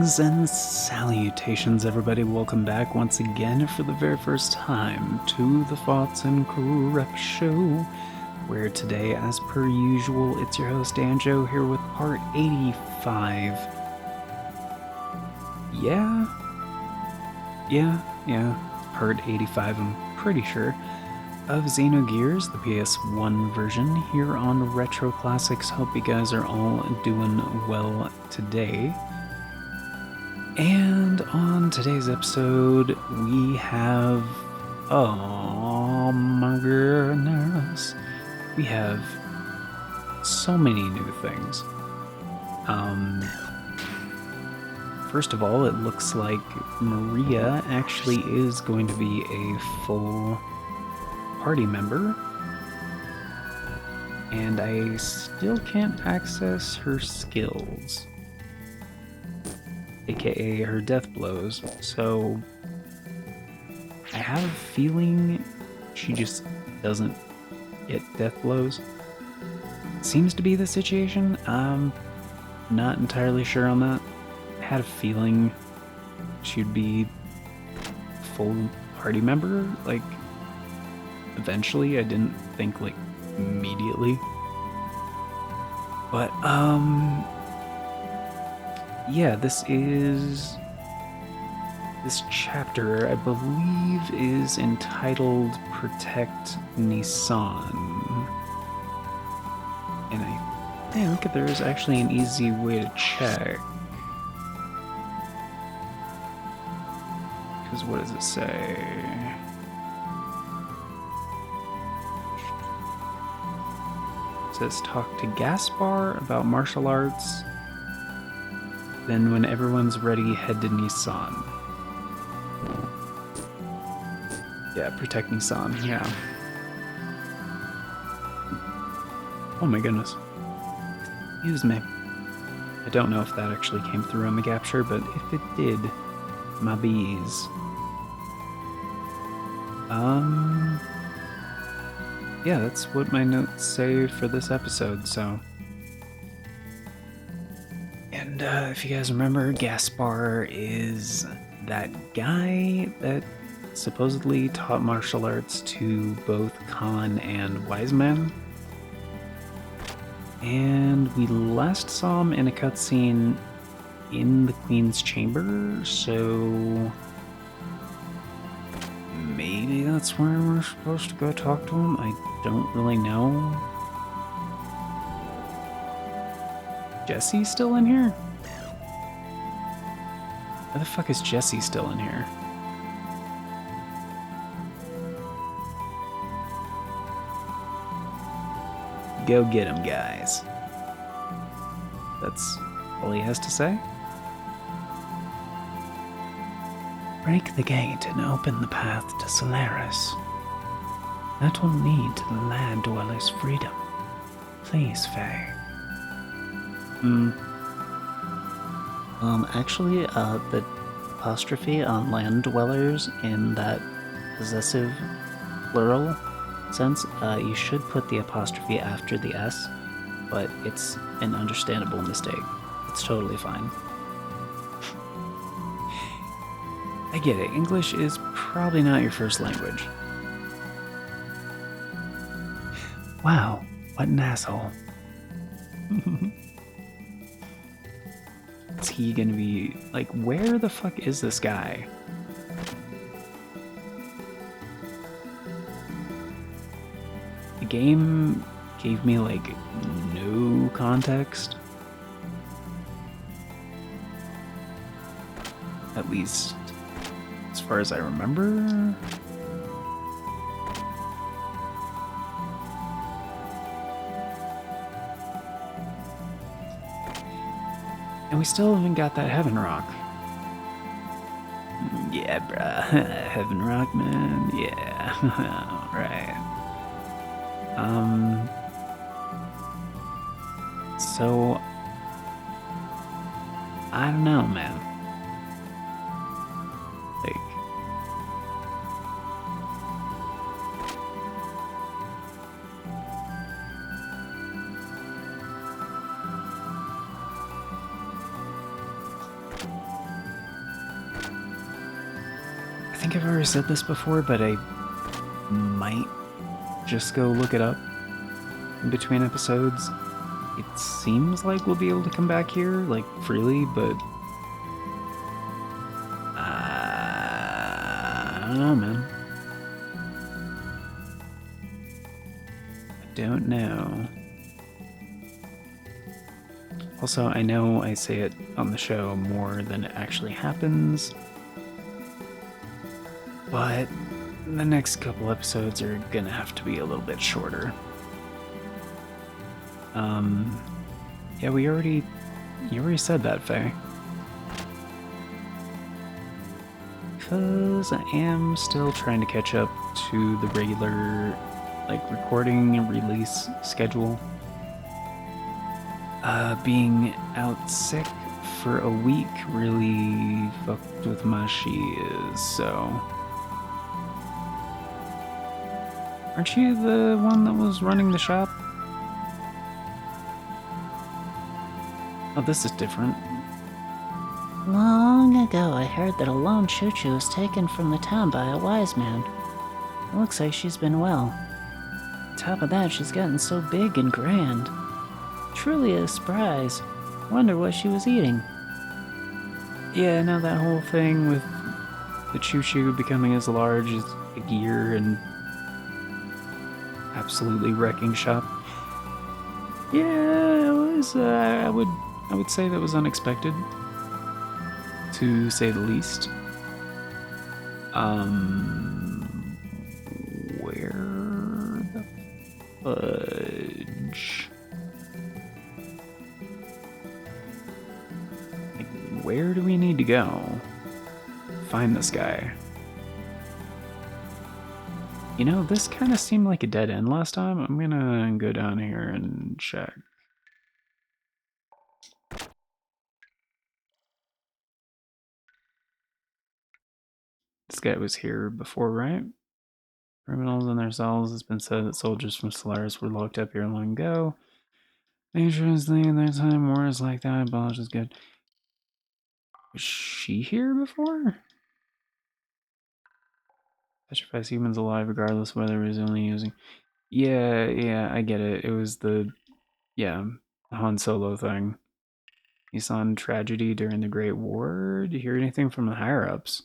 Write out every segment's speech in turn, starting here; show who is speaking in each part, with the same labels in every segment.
Speaker 1: Greetings and salutations, everybody. Welcome back once again for the very first time to the Thoughts and Correct Show, where today, as per usual, it's your host Anjo here with part 85. Yeah, part 85, I'm pretty sure, of Xenogears, the PS1 version, here on Retro Classics. Hope you guys are all doing well today. And on today's episode, we have... oh my goodness. We have so many new things. First of all, it looks like Maria actually is going to be a full party member. And I still can't access her skills, aka her death blows, so I have a feeling she just doesn't get death blows. Seems to be the situation. I'm not entirely sure on that. I had a feeling she'd be a full party member, like, eventually. I didn't think, like, immediately. But, yeah, this chapter, I believe, is entitled Protect Nissan. And I think there's actually an easy way to check. Because what does it say? It says talk to Gaspar about martial arts. Then when everyone's ready, head to Nissan. Yeah, protect Nissan, yeah. Oh my goodness. Excuse me. I don't know if that actually came through on the capture, but if it did, my bees. Yeah, that's what my notes say for this episode, so... And if you guys remember, Gaspar is that guy that supposedly taught martial arts to both Khan and Wiseman. And we last saw him in a cutscene in the Queen's Chamber, so maybe that's where we're supposed to go talk to him. I don't really know. Jesse still in here? Why the fuck is Jesse still in here? Go get him, guys. That's all he has to say? Break the gate and open the path to Solaris. That will lead to the land dwellers' freedom. Please, Faye.
Speaker 2: Actually, the apostrophe on land dwellers in that possessive plural sense, you should put the apostrophe after the S, but it's an understandable mistake. It's totally fine.
Speaker 1: I get it. English is probably not your first language. Wow, what an asshole. Is he gonna be... like, where the fuck is this guy? The game gave me, like, no context. At least, as far as I remember. And we still haven't got that Heaven Rock. Yeah, bruh. Heaven Rock, man. Yeah. Alright. So... I don't know, man. Like... think I've already said this before, but I might just go look it up in between episodes. It seems like we'll be able to come back here, like, freely, but I don't know, man. I don't know. Also, I know I say it on the show more than it actually happens, but the next couple episodes are gonna have to be a little bit shorter. Yeah, you already said that, Faye. Because I am still trying to catch up to the regular, like, recording and release schedule. Being out sick for a week really fucked with my shiz, so. Aren't you the one that was running the shop? Oh, this is different.
Speaker 2: Long ago, I heard that a lone choo-choo was taken from the town by a wise man. It looks like she's been well. On top of that, she's gotten so big and grand. Truly a surprise. Wonder what she was eating.
Speaker 1: Yeah, now that whole thing with the choo-choo becoming as large as a gear and absolutely wrecking shop. Yeah, it was. I would say that was unexpected, to say the least. Where the fudge? Like, where do we need to go? Find this guy. You know, this kind of seemed like a dead end last time. I'm gonna go down here and check. This guy was here before, right? Criminals in their cells. It's been said that soldiers from Solaris were locked up here long ago. Dangerously in their time, wars like that. Abolish is good. Was she here before? Petrifies humans alive regardless of whether it was only using. Yeah, I get it. It was the Han Solo thing. He saw in tragedy during the Great War. Did you hear anything from the higher ups?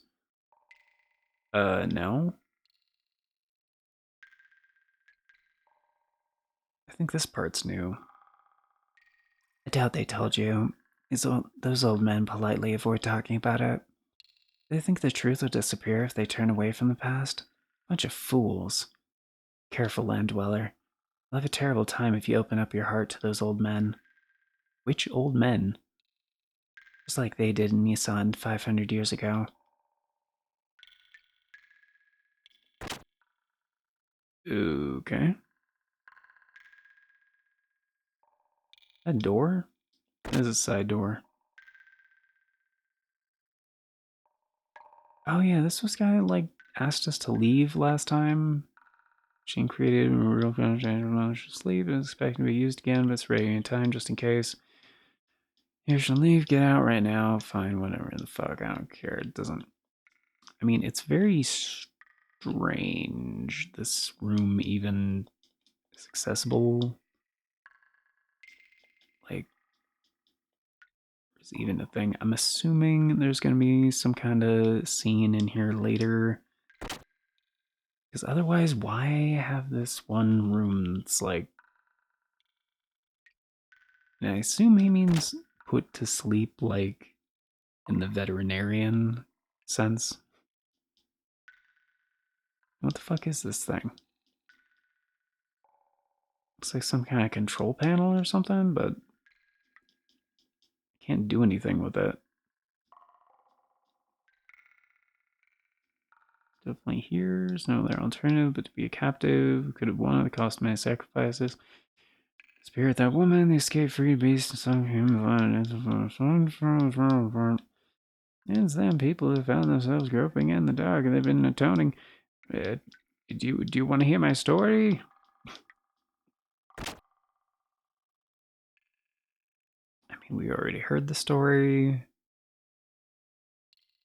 Speaker 1: No. I think this part's new.
Speaker 2: I doubt they told you. Those old men politely avoid talking about it. They think the truth will disappear if they turn away from the past. Bunch of fools. Careful, land dweller. You'll have a terrible time if you open up your heart to those old men.
Speaker 1: Which old men?
Speaker 2: Just like they did in Nisan 500 years ago.
Speaker 1: Okay. A door? There's a side door. Oh yeah, this was guy like asked us to leave last time. Machine created a real foundation should sleep and expecting to be used again, but it's ready in time just in case. You should leave, get out right now, fine, whatever the fuck, I don't care. It doesn't. I mean, it's very strange. This room even is accessible. Like, there's even a thing. I'm assuming there's gonna be some kind of scene in here later. Because otherwise, why have this one room that's like. And I assume he means put to sleep, like in the veterinarian sense. What the fuck is this thing? Looks like some kind of control panel or something, but can't do anything with it. Definitely here's no other alternative but to be a captive. Could have won at the cost of many sacrifices. Spirit that woman, the escaped free beast, and some human. It's them people who found themselves groping in the dark and they've been atoning. Do you want to hear my story? I mean, we already heard the story.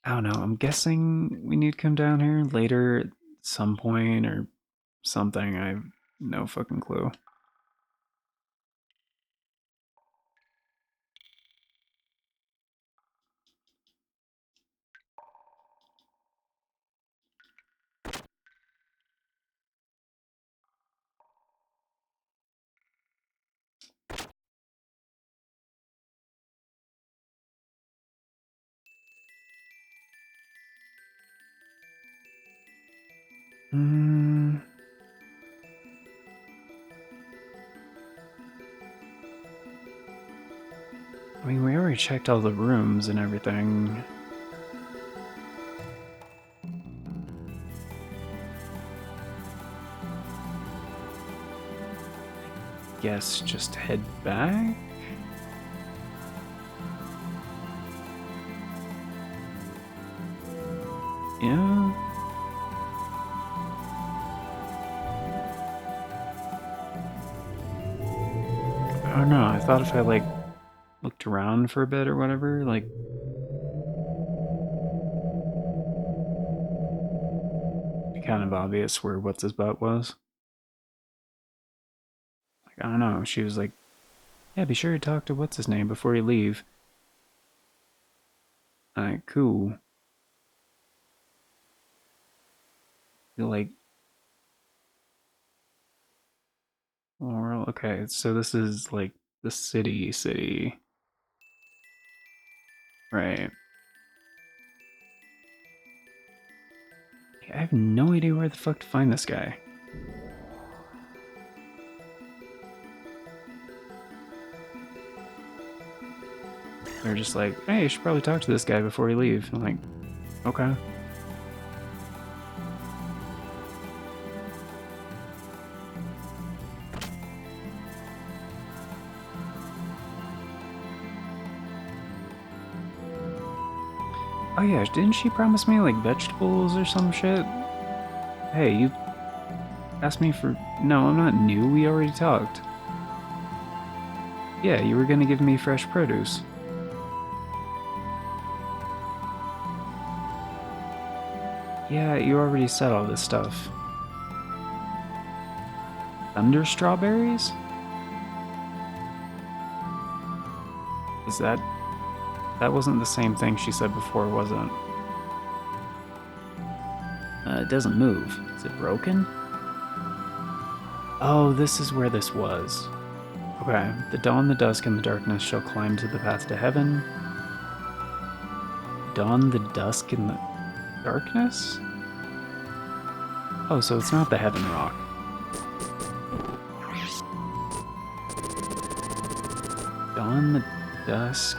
Speaker 1: I don't know. I'm guessing we need to come down here later at some point or something. I have no fucking clue. Hmm. I mean, we already checked all the rooms and everything. Guess just head back? Yeah. I don't know. I thought if I, like, looked around for a bit or whatever, like, it'd be kind of obvious where what's his butt was. Like, I don't know. She was like, yeah, be sure to talk to what's his name before you leave. Alright, cool. You're like, well, okay, so this is like the city. Right. I have no idea where the fuck to find this guy. They're just like, hey, you should probably talk to this guy before you leave. I'm like, okay. Oh yeah, didn't she promise me like vegetables or some shit? Hey, you asked me for... No, I'm not new, we already talked. Yeah, you were gonna give me fresh produce. Yeah, you already said all this stuff. Thunder strawberries? Is that... That wasn't the same thing she said before, was it? It doesn't move. Is it broken? Oh, this is where this was. Okay. The dawn, the dusk, and the darkness shall climb to the path to heaven. Dawn, the dusk, and the darkness? Oh, so it's not the heaven rock. Dawn, the dusk.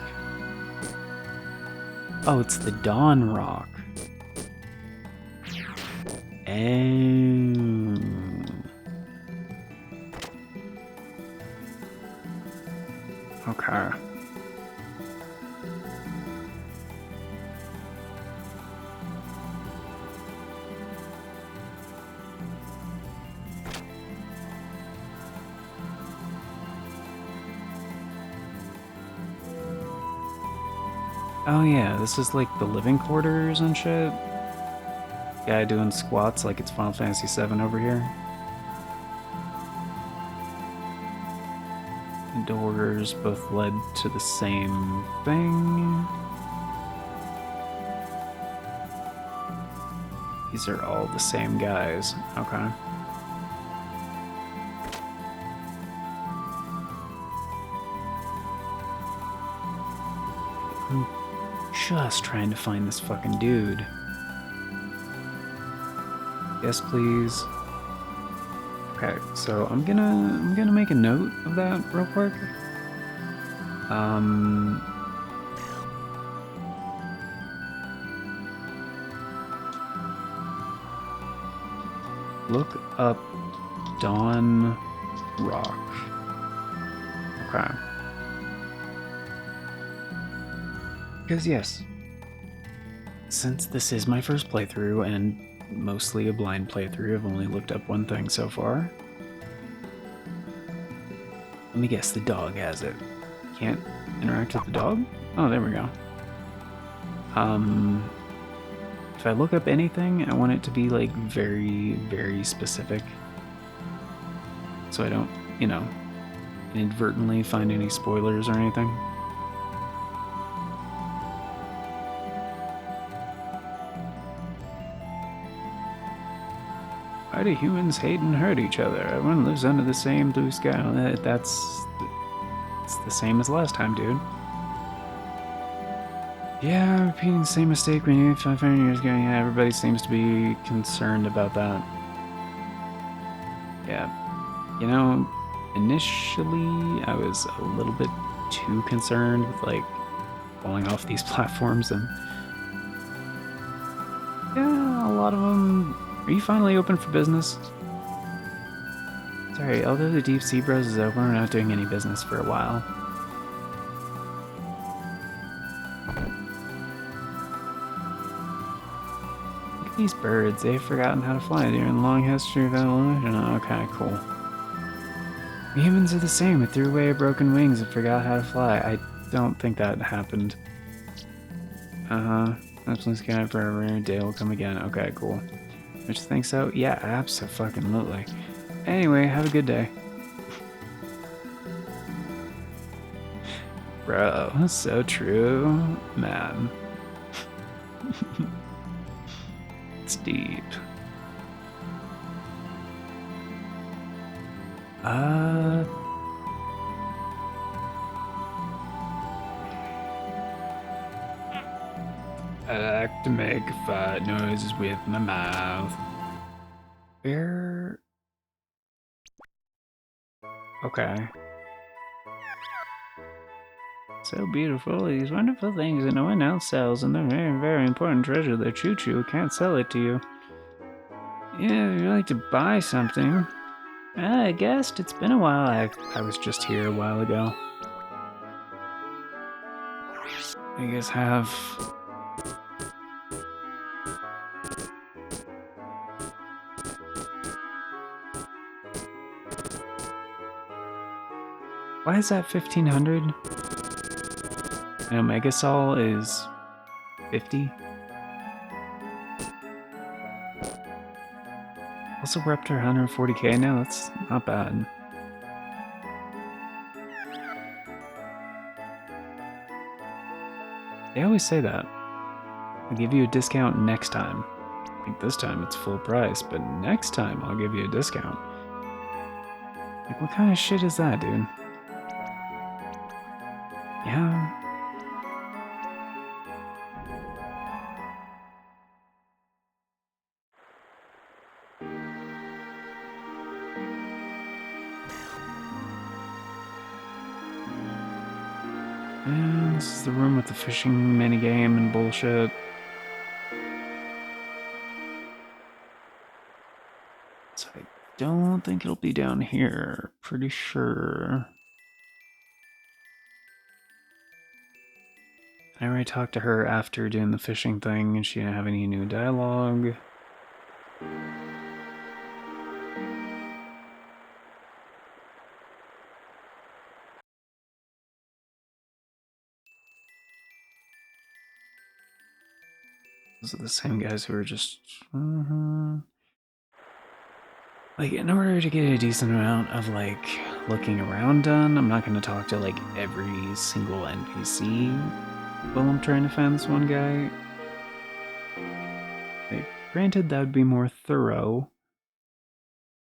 Speaker 1: Oh, it's the dawn rock. Okay. Oh yeah, this is like the living quarters and shit. Guy doing squats like it's Final Fantasy VII over here. The doors both led to the same thing. These are all the same guys. Okay. I'm just trying to find this fucking dude. Yes, please. Okay, so I'm gonna make a note of that real quick. Look up Dawn Rock. Okay. Because yes, since this is my first playthrough and mostly a blind playthrough, I've only looked up one thing so far. Let me guess, the dog has it. Can't interact with the dog? Oh, there we go. if I look up anything, I want it to be like very, very specific. So I don't, you know, inadvertently find any spoilers or anything. Why do humans hate and hurt each other? Everyone lives under the same blue sky. That's the same as last time, dude. Yeah, repeating the same mistake when you 500 years ago. Yeah, everybody seems to be concerned about that. Yeah. You know, initially I was a little bit too concerned with like falling off these platforms, and yeah, a lot of them. Are you finally open for business? Sorry, although the Deep Sea Bros is open, we're not doing any business for a while. Look at these birds, they've forgotten how to fly during the long history of evolution. Okay, cool. Humans are the same, it threw away broken wings and forgot how to fly. I don't think that happened. That's Bluesky forever, day will come again. Okay, cool. Don't you think so? Yeah, abso-fucking-lutely. Anyway, have a good day. Bro, so true. Man. It's deep. I like to make fart noises with my mouth. Where? Okay. So beautiful, these wonderful things that no one else sells, and they're very, very important treasure. They're choo-choo, can't sell it to you. Yeah, if you like to buy something. I guessed it's been a while. I was just here a while ago. You guys have... Why is that 1500? And Megasol is 50. Also, we're up to 140k now. That's not bad. They always say that. I'll give you a discount next time. Like this time it's full price, but next time I'll give you a discount. Like, what kind of shit is that, dude? Yeah. And this is the room with the fishing minigame and bullshit. So I don't think it'll be down here. Pretty sure. I already talked to her after doing the fishing thing, and she didn't have any new dialogue. Those are the same guys who are just... Like, in order to get a decent amount of, like, looking around done, I'm not going to talk to, like, every single NPC while I'm trying to find this one guy. Like, granted, that would be more thorough.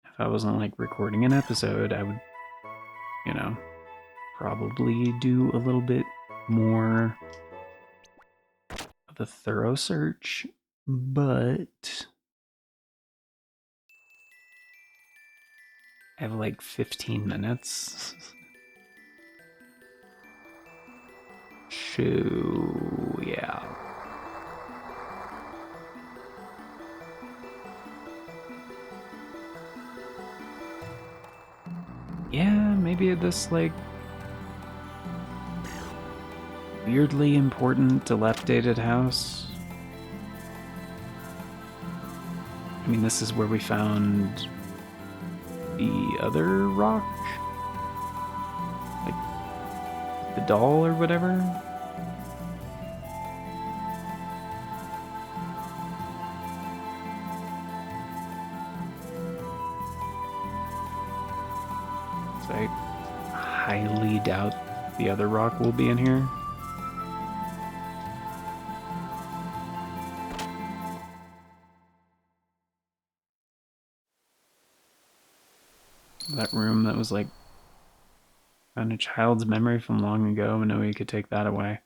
Speaker 1: If I wasn't, like, recording an episode, I would, you know, probably do a little bit more of a thorough search, but... I have like 15 minutes. So, yeah. Yeah, maybe this like weirdly important dilapidated house. I mean, this is where we found the other rock? Like, the doll or whatever? So I highly doubt the other rock will be in here. That room that was like on a child's memory from long ago, and no way you could take that away.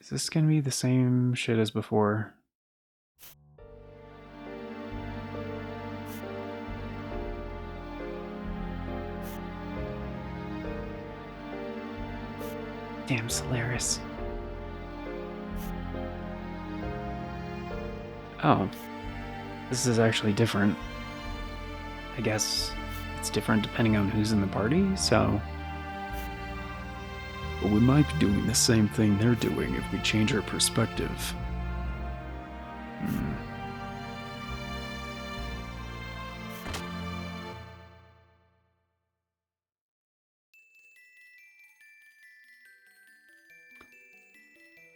Speaker 1: Is this gonna be the same shit as before? Damn Solaris. Oh. This is actually different. I guess it's different depending on who's in the party, so... But we might be doing the same thing they're doing if we change our perspective.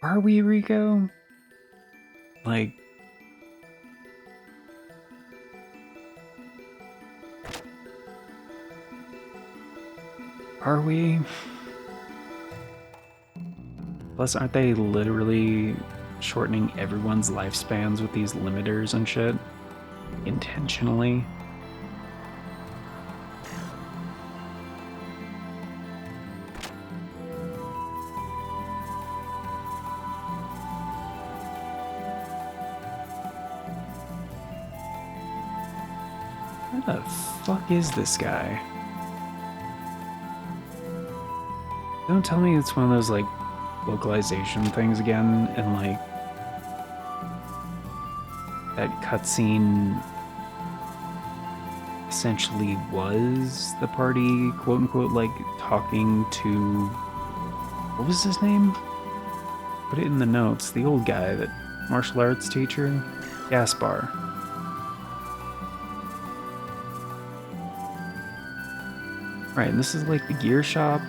Speaker 1: Are we, Rico? Like... Are we? Plus, aren't they literally shortening everyone's lifespans with these limiters and shit? Intentionally? What the fuck is this guy? Don't tell me it's one of those, like, localization things again, and, like, that cutscene essentially was the party, quote-unquote, like, talking to... What was his name? Put it in the notes. The old guy, that martial arts teacher? Gaspar. Right, and this is, like, the gear shop.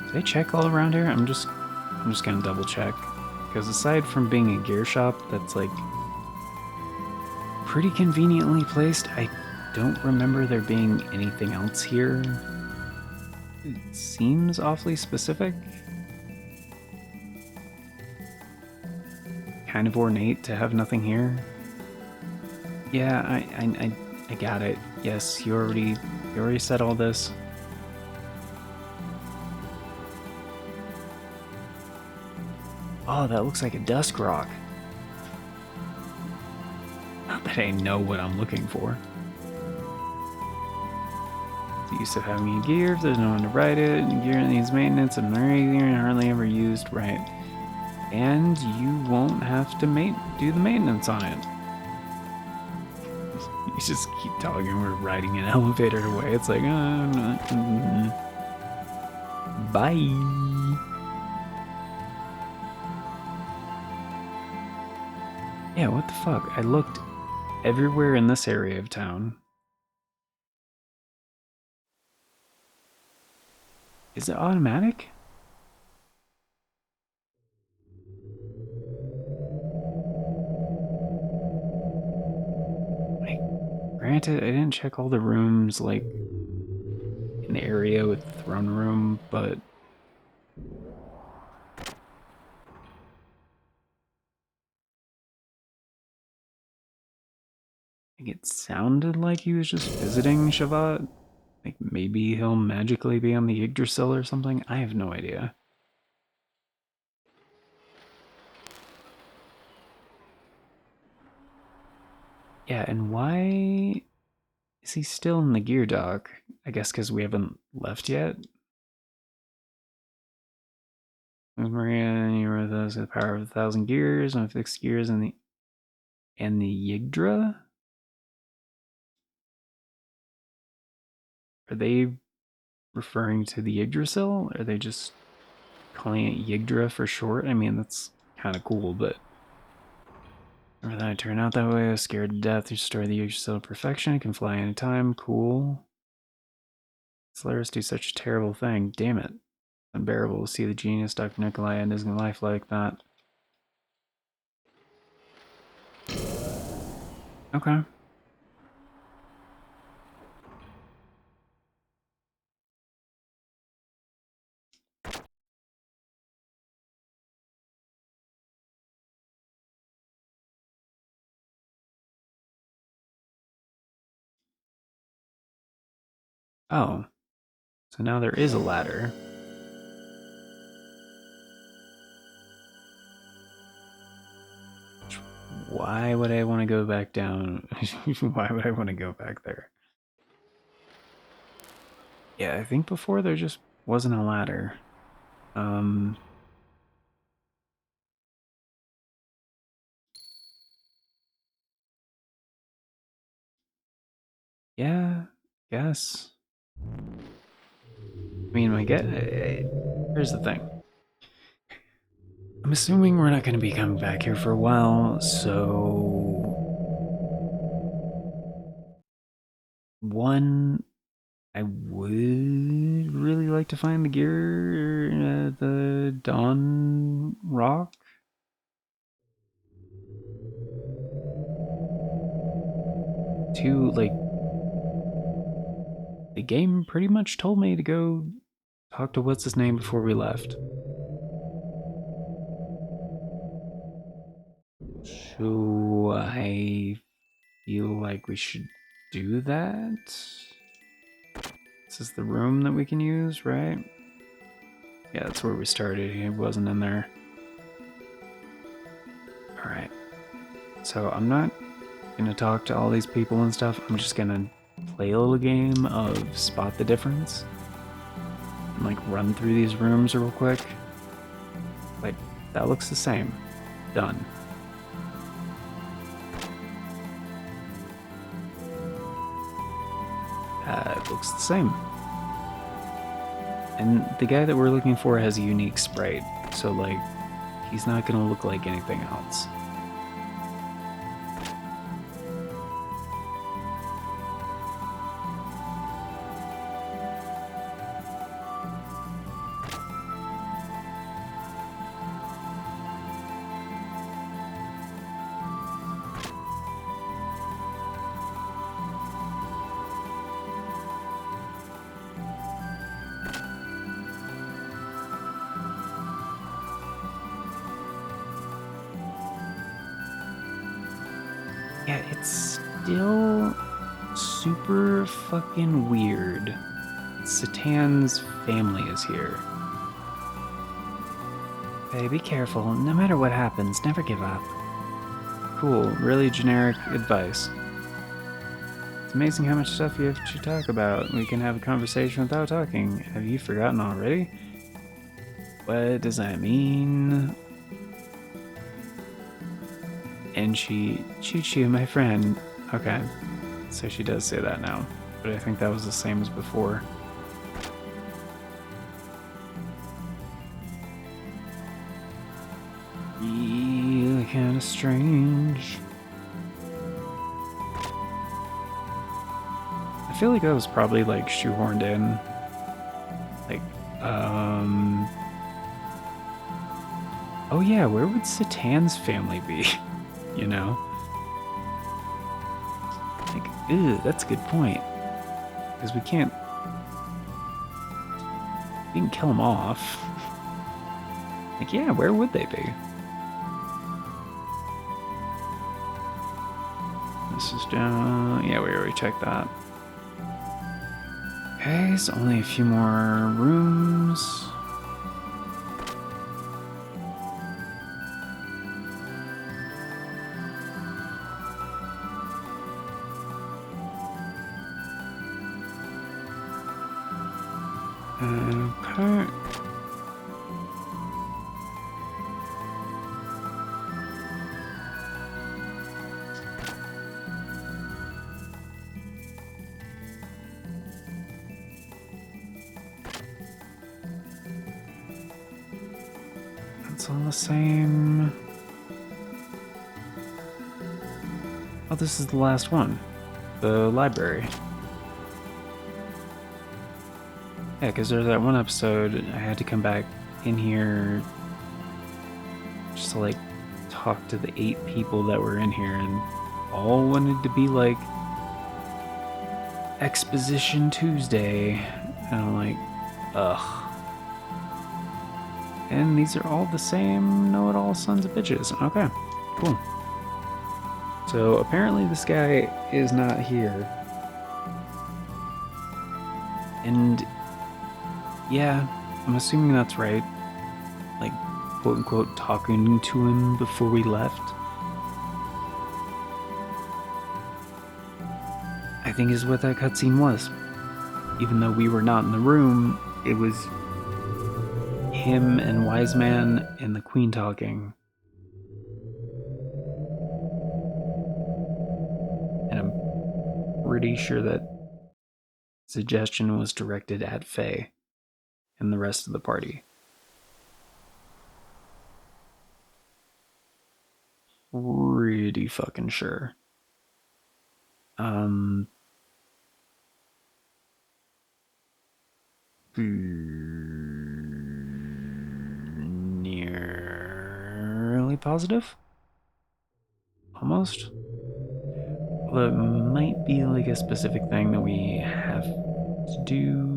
Speaker 1: Did I check all around here? I'm just gonna double check. Because aside from being a gear shop that's like pretty conveniently placed, I don't remember there being anything else here. It seems awfully specific. Kind of ornate to have nothing here. Yeah, I got it. Yes, you already said all this. Oh, that looks like a dusk rock. Not that I know what I'm looking for. The use of having a gear if there's no one to ride it, and gear needs maintenance, and hardly ever used, right? And you won't have to do the maintenance on it. You just keep talking, we're riding an elevator away. It's like, bye. Yeah, what the fuck? I looked everywhere in this area of town. Is it automatic? Granted, I didn't check all the rooms, like, in the area with the throne room, but... Like, it sounded like he was just visiting Shavat. Like, maybe he'll magically be on the Yggdrasil or something? I have no idea. Yeah, and why is he still in the gear dock? I guess because we haven't left yet? Maria, you were those with the power of 1,000 gears, and fixed gears, and the Yggdra? Are they referring to the Yggdrasil? Are they just calling it Yggdra for short? I mean, that's kind of cool, but... Remember that I turned out that way? I was scared to death. You destroy the Yggdrasil to perfection. It can fly anytime. Cool. Solaris do such a terrible thing. Damn it. Unbearable to see the genius Dr. Nikolai end his life like that. Okay. Oh, so now there is a ladder. Why would I want to go back down? Why would I want to go back there? Yeah, I think before there just wasn't a ladder. Um, yeah, guess. I mean, here's the thing. I'm assuming we're not going to be coming back here for a while, so one, I would really like to find the gear, the Dawn Rock. Two, like, the game pretty much told me to go talk to what's his name before we left. So I feel like we should do that. This is the room that we can use, right? Yeah, that's where we started. He wasn't in there. Alright. So I'm not gonna talk to all these people and stuff. I'm just gonna play a little game of spot the difference. And like run through these rooms real quick. Like, that looks the same. Done. It looks the same. And the guy that we're looking for has a unique sprite, so like, he's not gonna look like anything else. Yeah, it's still super fucking weird. Satan's family is here. Hey, be careful. No matter what happens, never give up. Cool, really generic advice. It's amazing how much stuff you have to talk about. We can have a conversation without talking. Have you forgotten already? What does that mean? And she shoots you, my friend. Okay, so she does say that now, but I think that was the same as before. Really kind of strange. I feel like that was probably like shoehorned in. Like, oh yeah, where would Satan's family be? You know? Like, ew, that's a good point. Because we can't kill them off. Like, yeah, where would they be? This is down. Yeah, we already checked that. Okay, so only a few more rooms. Okay. It's all the same. Oh, this is the last one. The library. Yeah, because there's that one episode I had to come back in here just to like talk to the 8 people that were in here, and all wanted to be like Exposition Tuesday. And I'm like, ugh. And these are all the same know-it-all sons of bitches. Okay, cool. So apparently this guy is not here. And yeah, I'm assuming that's right. Like, quote unquote, talking to him before we left. I think is what that cutscene was. Even though we were not in the room, it was him and Wise Man and the Queen talking. And I'm pretty sure that suggestion was directed at Faye and the rest of the party. Pretty fucking sure. Nearly positive? Almost? Although it might be like a specific thing that we have to do.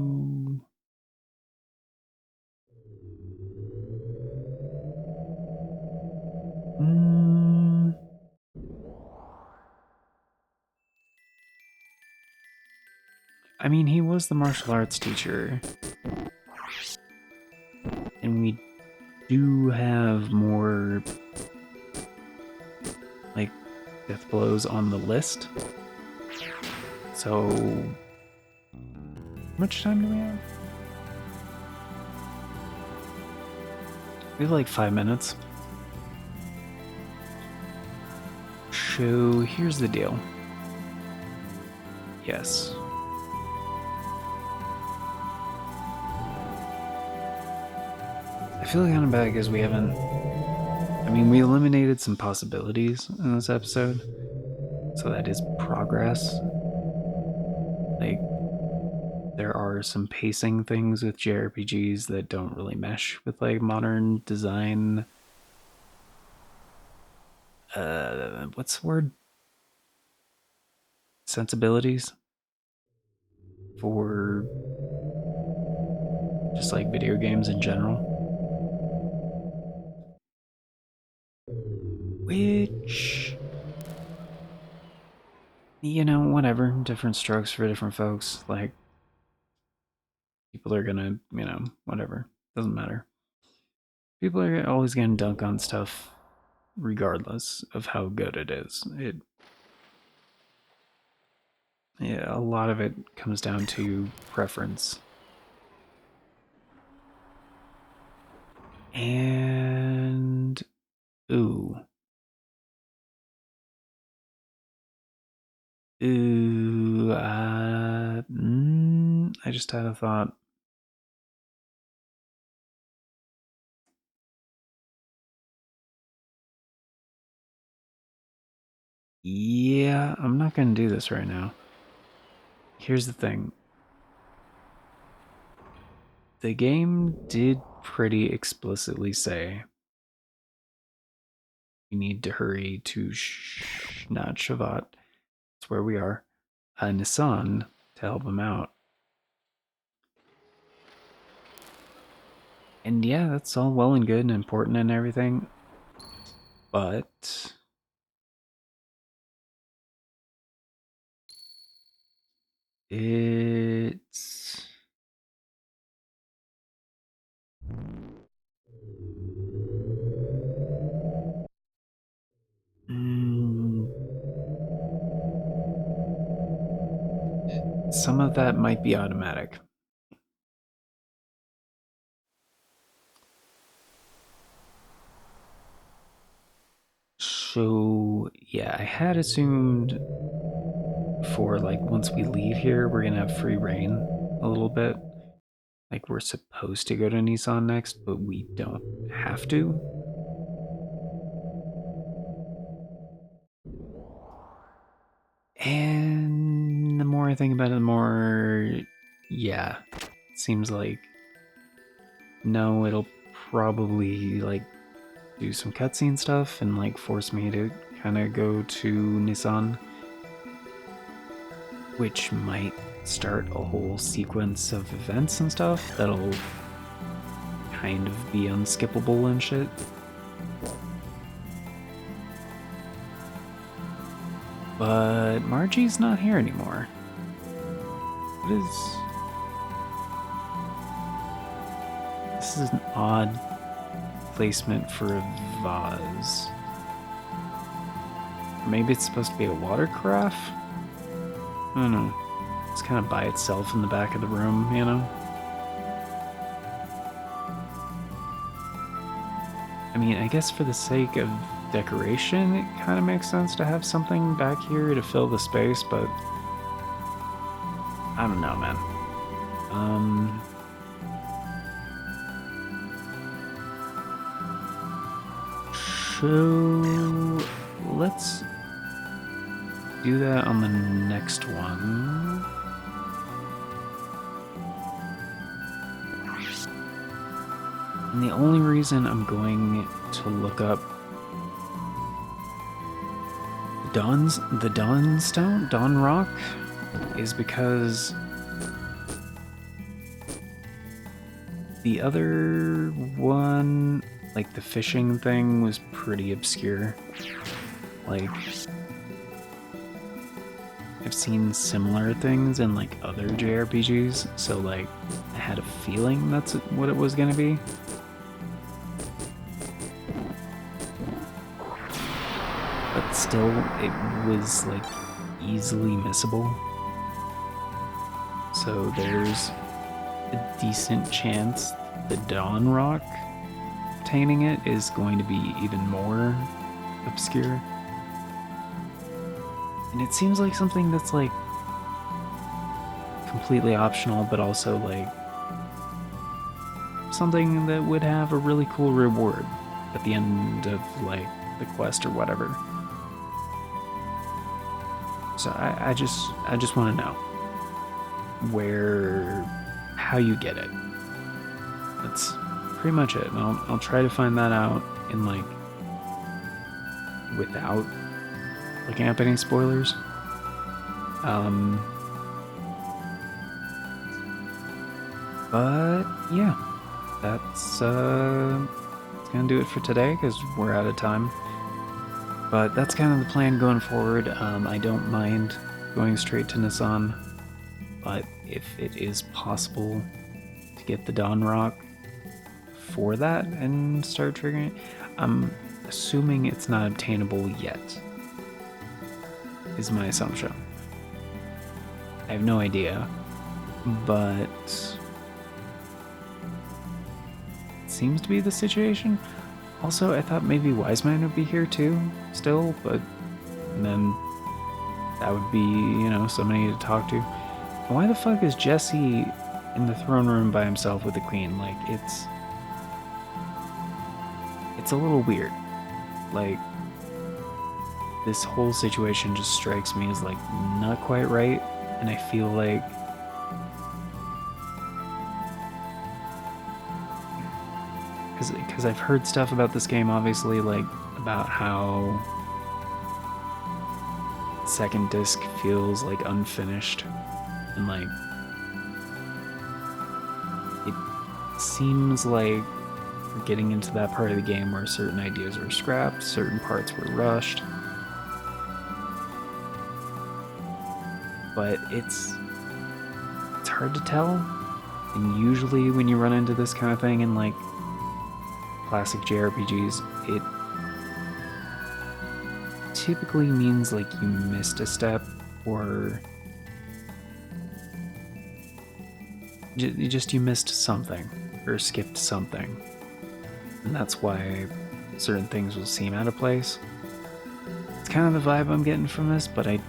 Speaker 1: I mean, he was the martial arts teacher. And we do have more, like, death blows on the list. So, how much time do we have? We have like 5 minutes. So, here's the deal. Yes. I feel kind of bad because we haven't. I mean, we eliminated some possibilities in this episode, so that is progress. Like, there are some pacing things with JRPGs that don't really mesh with like modern design. What's the word? Sensibilities for just like video games in general. Which, you know, whatever. Different strokes for different folks. Like, people are gonna, you know, whatever. Doesn't matter. People are always gonna dunk on stuff regardless of how good it is. Yeah, a lot of it comes down to preference. And ooh. I just had a thought. Yeah, I'm not gonna do this right now. Here's the thing. The game did pretty explicitly say we need to hurry to not Shavat. That's where we are. Nissan to help him out. And yeah, that's all well and good and important and everything. But it's some of that might be automatic. So yeah, I had assumed for like once we leave here, we're gonna have free reign a little bit. Like we're supposed to go to Nissan next, but we don't have to. And the more I think about it, the more, yeah, it seems like no, it'll probably like do some cutscene stuff and like force me to kind of go to Nissan, which might start a whole sequence of events and stuff that'll kind of be unskippable and shit. But Margie's not here anymore. What is... This is an odd placement for a vase. Maybe it's supposed to be a water carafe? I don't know. It's kind of by itself in the back of the room, you know? I mean, I guess for the sake of decoration, it kind of makes sense to have something back here to fill the space, but I don't know, man. So let's do that on the next one. And the only reason I'm going to look up the Dawn Rock is because the other one, like the fishing thing, was pretty obscure. Like, I've seen similar things in like other JRPGs, so like I had a feeling that's what it was gonna be. But still, it was like easily missable. So there's a decent chance the Dawn Rock obtaining it is going to be even more obscure. And it seems like something that's like completely optional, but also like something that would have a really cool reward at the end of like the quest or whatever. So I just want to know how you get it. That's pretty much it. And I'll try to find that out in like without looking up any spoilers. But yeah, that's gonna do it for today because we're out of time. But that's kind of the plan going forward. I don't mind going straight to Nissan, but if it is possible to get the Dawn Rock for that and start triggering it, I'm assuming it's not obtainable yet, is my assumption. I have no idea, but it seems to be the situation. Also, I thought maybe Wiseman would be here too, still, but then that would be, you know, somebody to talk to. Why the fuck is Jesse in the throne room by himself with the queen? Like, it's a little weird. Like, this whole situation just strikes me as like not quite right, and I feel like because I've heard stuff about this game, obviously, like about how second disc feels like unfinished, and like it seems like we're getting into that part of the game where certain ideas were scrapped, certain parts were rushed, but it's hard to tell. And usually when you run into this kind of thing in like classic JRPGs, it typically means like you missed a step, or you missed something or skipped something, and that's why certain things will seem out of place. It's kind of the vibe I'm getting from this, but I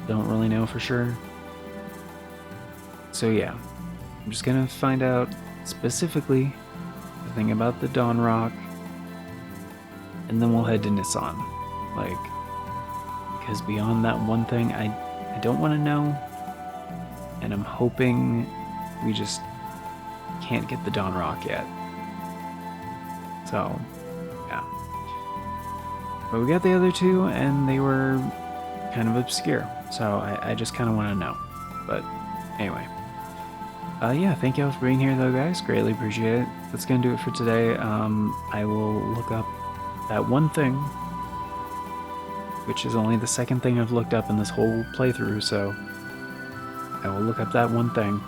Speaker 1: don't really know for sure. So yeah, I'm just gonna find out specifically the thing about the Dawn Rock, and then we'll head to Nissan. Like, because beyond that one thing, I don't want to know, and I'm hoping we just can't get the Dawn Rock yet. So, yeah. But we got the other two, and they were kind of obscure. So I just kind of want to know. But anyway. Yeah, thank you all for being here, though, guys. Greatly appreciate it. That's going to do it for today. I will look up that one thing, which is only the second thing I've looked up in this whole playthrough, so I will look up that one thing.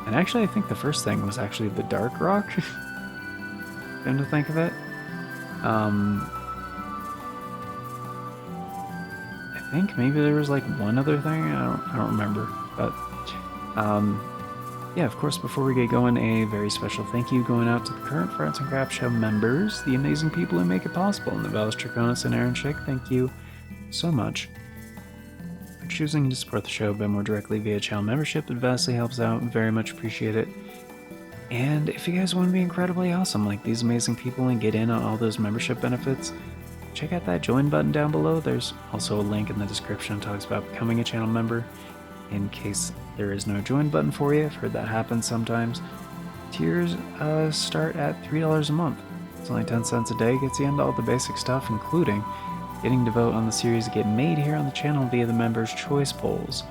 Speaker 1: And actually, I think the first thing was actually the Dark Rock. Come to think of it. I think maybe there was like one other thing. I don't remember. But yeah, of course, before we get going, a very special thank you going out to the current Farts and Crap Show members, the amazing people who make it possible. Novelis Triconis and Aaron Schick, thank you so much for choosing to support the show a bit more directly via channel membership. It vastly helps out. Very much appreciate it. And if you guys want to be incredibly awesome like these amazing people and get in on all those membership benefits, check out that join button down below. There's also a link in the description that talks about becoming a channel member in case there is no join button for you. I've heard that happens sometimes. Tiers start at $3 a month. It's only 10 cents a day, gets you into all the basic stuff, including getting to vote on the series that get made here on the channel via the members' choice polls.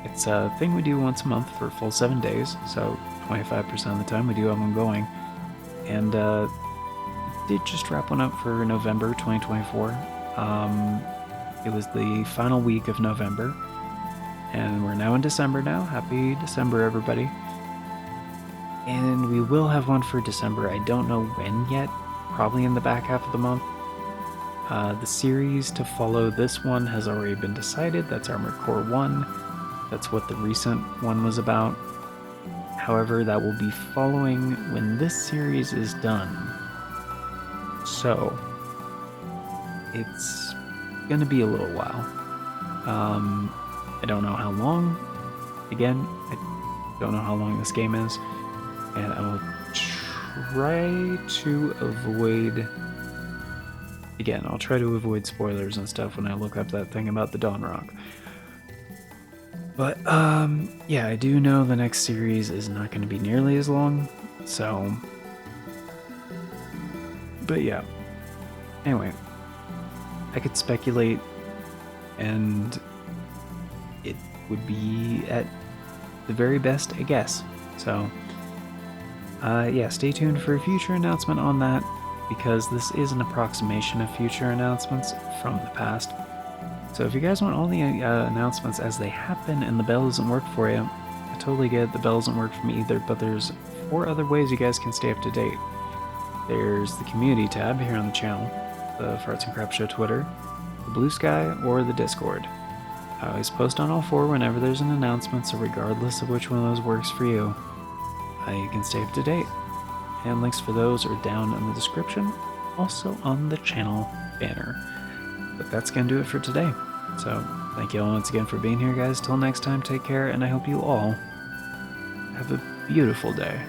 Speaker 1: It's a thing we do once a month for a full 7 days, so 25% of the time we do have them going. And did just wrap one up for November 2024. It was the final week of November, and we're now in December now. Happy December, everybody. And we will have one for December. I don't know when yet, probably in the back half of the month. The series to follow this one has already been decided. That's Armored Core 1. That's what the recent one was about. However, that will be following when this series is done. So, it's gonna be a little while. I don't know how long. Again, I don't know how long this game is. And I will try to avoid... Again, I'll try to avoid spoilers and stuff when I look up that thing about the Dawn Rock. But, yeah, I do know the next series is not going to be nearly as long, so... But yeah. Anyway, I could speculate, and it would be at the very best a guess. So, yeah, stay tuned for a future announcement on that, because this is an approximation of future announcements from the past. So if you guys want all the announcements as they happen and the bell doesn't work for you, I totally get it, the bell doesn't work for me either, but there's 4 other ways you guys can stay up to date. There's the community tab here on the channel, the Farts and Crap Show Twitter, the Bluesky, or the Discord. I always post on all 4 whenever there's an announcement, so regardless of which one of those works for you, you can stay up to date. And links for those are down in the description, also on the channel banner. But that's going to do it for today. So, thank you all once again for being here, guys. Till next time, take care, and I hope you all have a beautiful day.